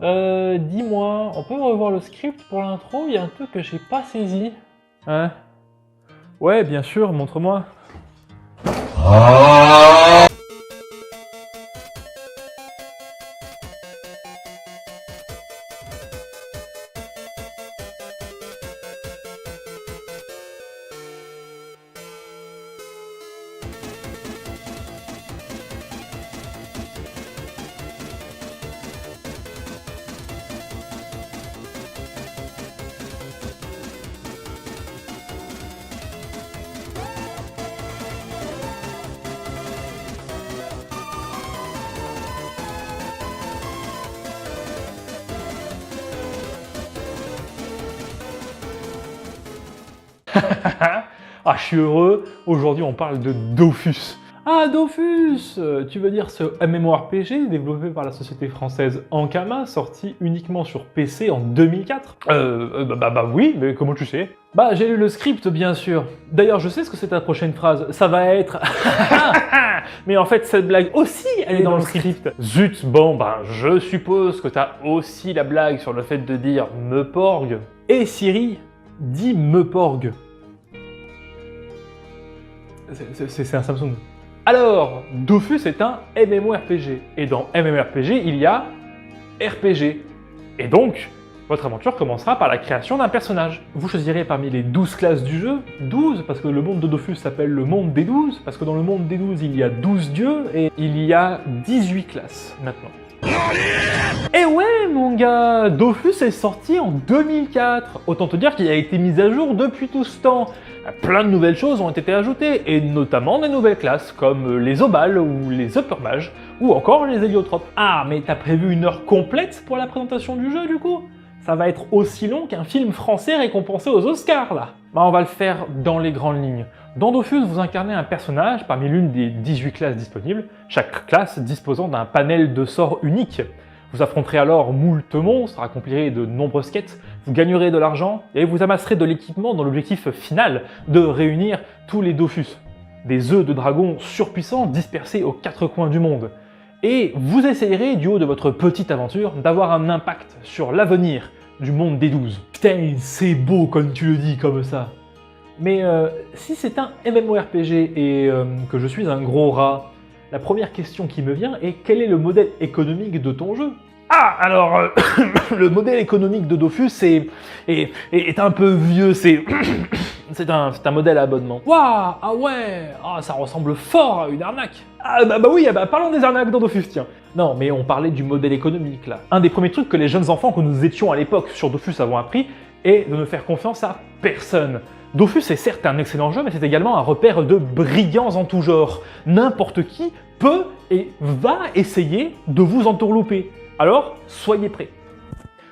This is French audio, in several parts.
Dis-moi, on peut revoir le script pour l'intro? Il y a un truc que j'ai pas saisi. Hein? Ouais, bien sûr, montre-moi. Ah, je suis heureux. Aujourd'hui, on parle de Dofus. Ah, Dofus! Tu veux dire ce MMORPG développé par la société française Ankama, sorti uniquement sur PC en 2004? Oui, mais comment tu sais? Bah, j'ai lu le script, bien sûr. D'ailleurs, je sais ce que c'est ta prochaine phrase. Ça va être... Mais en fait, cette blague aussi, elle est dans le script. Zut, bon, ben, je suppose que t'as aussi la blague sur le fait de dire « me porg ». Et Siri, dis « me porg ». C'est un Samsung. Alors, Dofus est un MMORPG. Et dans MMORPG, il y a RPG. Et donc, votre aventure commencera par la création d'un personnage. Vous choisirez parmi les 12 classes du jeu, 12, parce que le monde de Dofus s'appelle le monde des 12, parce que dans le monde des 12, il y a 12 dieux, et il y a 18 classes maintenant. Eh ouais, mon gars, Dofus est sorti en 2004. Autant te dire qu'il a été mis à jour depuis tout ce temps. Plein de nouvelles choses ont été ajoutées, et notamment des nouvelles classes, comme les Obals ou les Upper Mages, ou encore les Héliotropes. Ah, mais t'as prévu une heure complète pour la présentation du jeu, du coup? Ça va être aussi long qu'un film français récompensé aux Oscars, là. Bah, on va le faire dans les grandes lignes. Dans Dofus, vous incarnez un personnage parmi l'une des 18 classes disponibles, chaque classe disposant d'un panel de sorts unique. Vous affronterez alors moult monstres, accomplirez de nombreuses quêtes, vous gagnerez de l'argent et vous amasserez de l'équipement dans l'objectif final de réunir tous les Dofus. Des œufs de dragon surpuissants dispersés aux quatre coins du monde. Et vous essayerez, du haut de votre petite aventure, d'avoir un impact sur l'avenir du monde des 12. Putain, c'est beau comme tu le dis comme ça. Mais si c'est un MMORPG et que je suis un gros rat, la première question qui me vient est quel est le modèle économique de ton jeu? Ah, alors, le modèle économique de Dofus est un peu vieux, c'est un modèle à abonnement. Waouh, ah ouais, ah, ça ressemble fort à une arnaque. Ah bah oui, parlons des arnaques dans Dofus, tiens. Non, mais on parlait du modèle économique, là. Un des premiers trucs que les jeunes enfants que nous étions à l'époque sur Dofus avons appris est de ne faire confiance à personne. Dofus est certes un excellent jeu, mais c'est également un repère de brigands en tout genre. N'importe qui peut et va essayer de vous entourlouper. Alors, soyez prêts.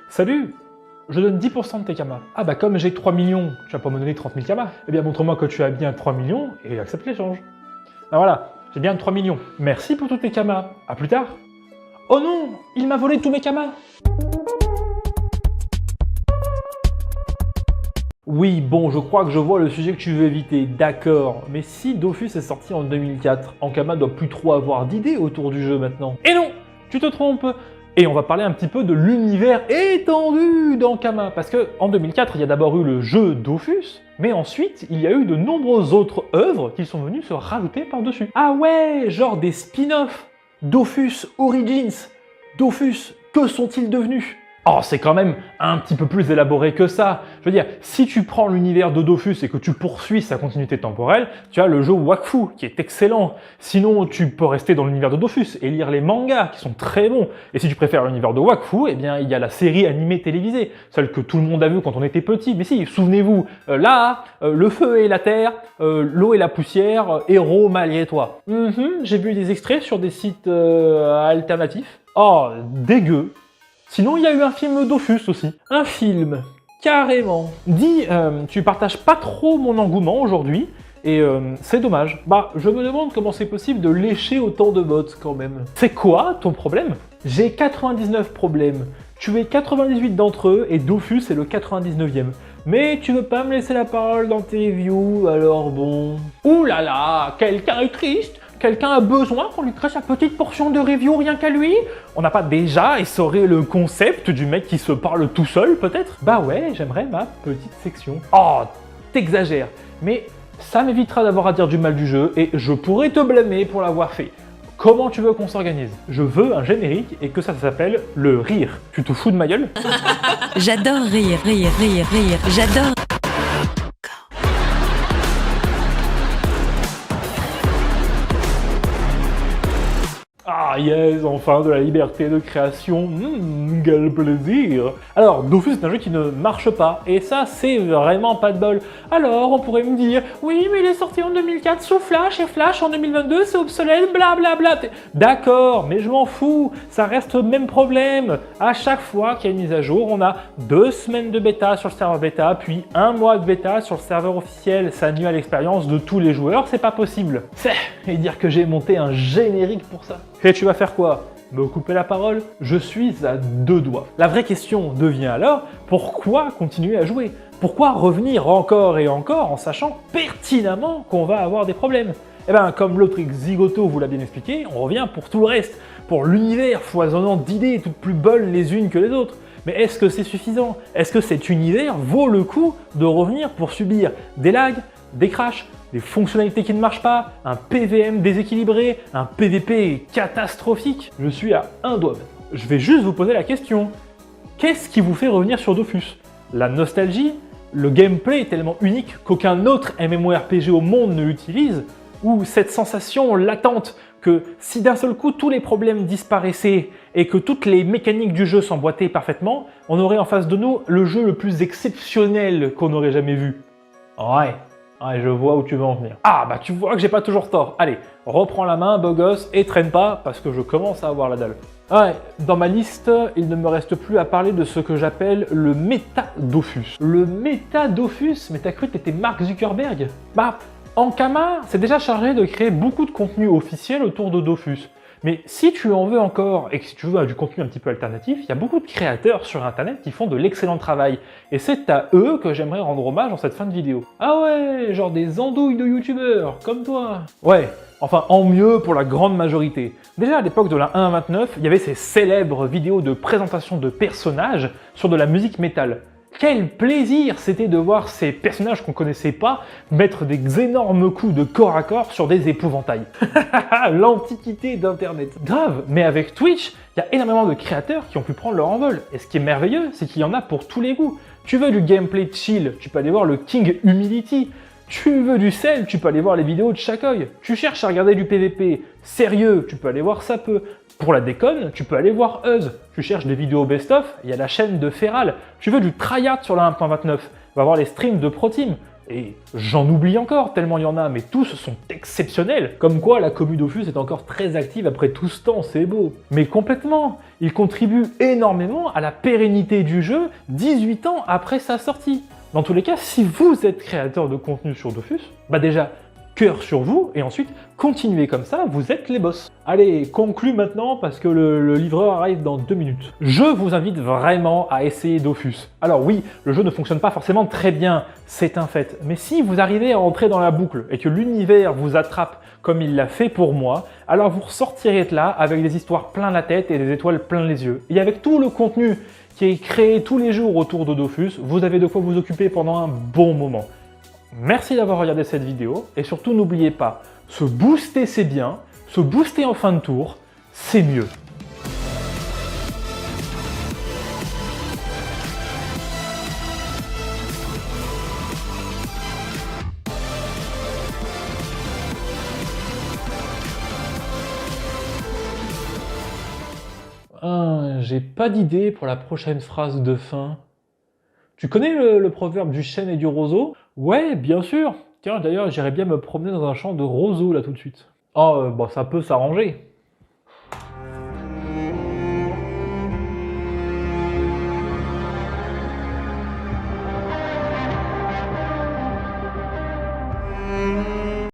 Salut, je donne 10% de tes kamas. Ah bah comme j'ai 3 millions, tu vas pas me donner 30 000 kamas. Eh bien montre-moi que tu as bien 3 millions et accepte l'échange. Ah voilà, j'ai bien 3 millions. Merci pour tous tes kamas. À plus tard. Oh non, il m'a volé tous mes kamas. Oui, bon, je crois que je vois le sujet que tu veux éviter, d'accord. Mais si Dofus est sorti en 2004, Ankama doit plus trop avoir d'idées autour du jeu maintenant. Et non, tu te trompes. Et on va parler un petit peu de l'univers étendu d'Ankama. Parce que en 2004, il y a d'abord eu le jeu Dofus, mais ensuite, il y a eu de nombreuses autres œuvres qui sont venues se rajouter par-dessus. Ah ouais, genre des spin-offs. Dofus Origins. Dofus, que sont-ils devenus? Oh, c'est quand même un petit peu plus élaboré que ça. Je veux dire, si tu prends l'univers de Dofus et que tu poursuis sa continuité temporelle, tu as le jeu Wakfu, qui est excellent. Sinon, tu peux rester dans l'univers de Dofus et lire les mangas, qui sont très bons. Et si tu préfères l'univers de Wakfu, eh bien, il y a la série animée télévisée, celle que tout le monde a vue quand on était petit. Mais si, souvenez-vous, le feu et la terre, l'eau et la poussière, héros malgré toi. J'ai vu des extraits sur des sites alternatifs. Oh, dégueu. Sinon, il y a eu un film Dofus aussi. Un film, carrément. Dis, tu partages pas trop mon engouement aujourd'hui, et c'est dommage. Bah, je me demande comment c'est possible de lécher autant de bots quand même. C'est quoi ton problème? J'ai 99 problèmes. Tu es 98 d'entre eux, et Dofus est le 99e. Mais tu veux pas me laisser la parole dans tes reviews, alors bon... Ouh là là, quelqu'un est triste, Quelqu'un a besoin qu'on lui crée sa petite portion de review rien qu'à lui? On n'a pas déjà essoré le concept du mec qui se parle tout seul, peut-être? Bah ouais, j'aimerais ma petite section. Oh, t'exagères. Mais ça m'évitera d'avoir à dire du mal du jeu et je pourrais te blâmer pour l'avoir fait. Comment tu veux qu'on s'organise? Je veux un générique et que ça s'appelle le rire. Tu te fous de ma gueule? J'adore rire, rire, rire, rire. J'adore. Ah yes, enfin de la liberté de création, quel plaisir! Alors, Dofus est un jeu qui ne marche pas, et ça c'est vraiment pas de bol. Alors, on pourrait me dire, oui mais il est sorti en 2004 sous Flash, et Flash en 2022 c'est obsolète, blablabla. D'accord, mais je m'en fous, ça reste le même problème. À chaque fois qu'il y a une mise à jour, on a 2 semaines de bêta sur le serveur bêta, puis 1 mois de bêta sur le serveur officiel, ça nuit à l'expérience de tous les joueurs, c'est pas possible. Et dire que j'ai monté un générique pour ça. Et tu vas faire quoi? Me couper la parole? Je suis à 2 doigts. La vraie question devient alors, pourquoi continuer à jouer? Pourquoi revenir encore et encore en sachant pertinemment qu'on va avoir des problèmes? Eh bien, comme l'autre Zigoto vous l'a bien expliqué, on revient pour tout le reste, pour l'univers foisonnant d'idées toutes plus bonnes les unes que les autres. Mais est-ce que c'est suffisant? Est-ce que cet univers vaut le coup de revenir pour subir des lags, des crashs, des fonctionnalités qui ne marchent pas, un PVM déséquilibré, un PVP catastrophique? Je suis à 1 doigt. Je vais juste vous poser la question. Qu'est-ce qui vous fait revenir sur Dofus? La nostalgie? Le gameplay est tellement unique qu'aucun autre MMORPG au monde ne l'utilise? Ou cette sensation latente que si d'un seul coup tous les problèmes disparaissaient et que toutes les mécaniques du jeu s'emboîtaient parfaitement, on aurait en face de nous le jeu le plus exceptionnel qu'on aurait jamais vu? Ouais, je vois où tu veux en venir. Ah bah tu vois que j'ai pas toujours tort. Allez, reprends la main, beau gosse, et traîne pas, parce que je commence à avoir la dalle. Ouais, dans ma liste, il ne me reste plus à parler de ce que j'appelle le méta-Dofus. Le méta-Dofus? Mais t'as cru que t'étais Mark Zuckerberg? Bah, Ankama s'est déjà chargé de créer beaucoup de contenu officiel autour de Dofus. Mais si tu en veux encore, et que si tu veux du contenu un petit peu alternatif, il y a beaucoup de créateurs sur internet qui font de l'excellent travail. Et c'est à eux que j'aimerais rendre hommage dans cette fin de vidéo. Ah ouais, genre des andouilles de youtubeurs, comme toi. Ouais, enfin en mieux pour la grande majorité. Déjà à l'époque de la 1.29, il y avait ces célèbres vidéos de présentation de personnages sur de la musique métal. Quel plaisir c'était de voir ces personnages qu'on connaissait pas mettre des énormes coups de corps à corps sur des épouvantails. L'antiquité d'internet. Grave, mais avec Twitch, il y a énormément de créateurs qui ont pu prendre leur envol. Et ce qui est merveilleux, c'est qu'il y en a pour tous les goûts. Tu veux du gameplay chill, tu peux aller voir le King Humility. Tu veux du sel, tu peux aller voir les vidéos de Chacoy. Tu cherches à regarder du PVP sérieux, tu peux aller voir ça peu. Pour la déconne, tu peux aller voir Uz. Tu cherches des vidéos best-of, il y a la chaîne de Feral. Tu veux du tryhard sur la 1.29, va voir les streams de ProTeam. Et j'en oublie encore, tellement il y en a, mais tous sont exceptionnels. Comme quoi, la commu Dofus est encore très active après tout ce temps, c'est beau. Mais complètement, il contribue énormément à la pérennité du jeu 18 ans après sa sortie. Dans tous les cas, si vous êtes créateur de contenu sur Dofus, bah déjà, cœur sur vous, et ensuite, continuez comme ça, vous êtes les boss. Allez, conclue maintenant, parce que le livreur arrive dans 2 minutes. Je vous invite vraiment à essayer Dofus. Alors oui, le jeu ne fonctionne pas forcément très bien, c'est un fait, mais si vous arrivez à entrer dans la boucle, et que l'univers vous attrape comme il l'a fait pour moi, alors vous ressortirez de là avec des histoires plein la tête et des étoiles plein les yeux. Et avec tout le contenu qui est créé tous les jours autour de Dofus, vous avez de quoi vous occuper pendant un bon moment. Merci d'avoir regardé cette vidéo, et surtout n'oubliez pas, se booster c'est bien, se booster en fin de tour, c'est mieux. J'ai pas d'idée pour la prochaine phrase de fin. Tu connais le proverbe du chêne et du roseau? Ouais, bien sûr. Tiens, d'ailleurs, j'irais bien me promener dans un champ de roseaux là tout de suite. Oh, bon, ça peut s'arranger.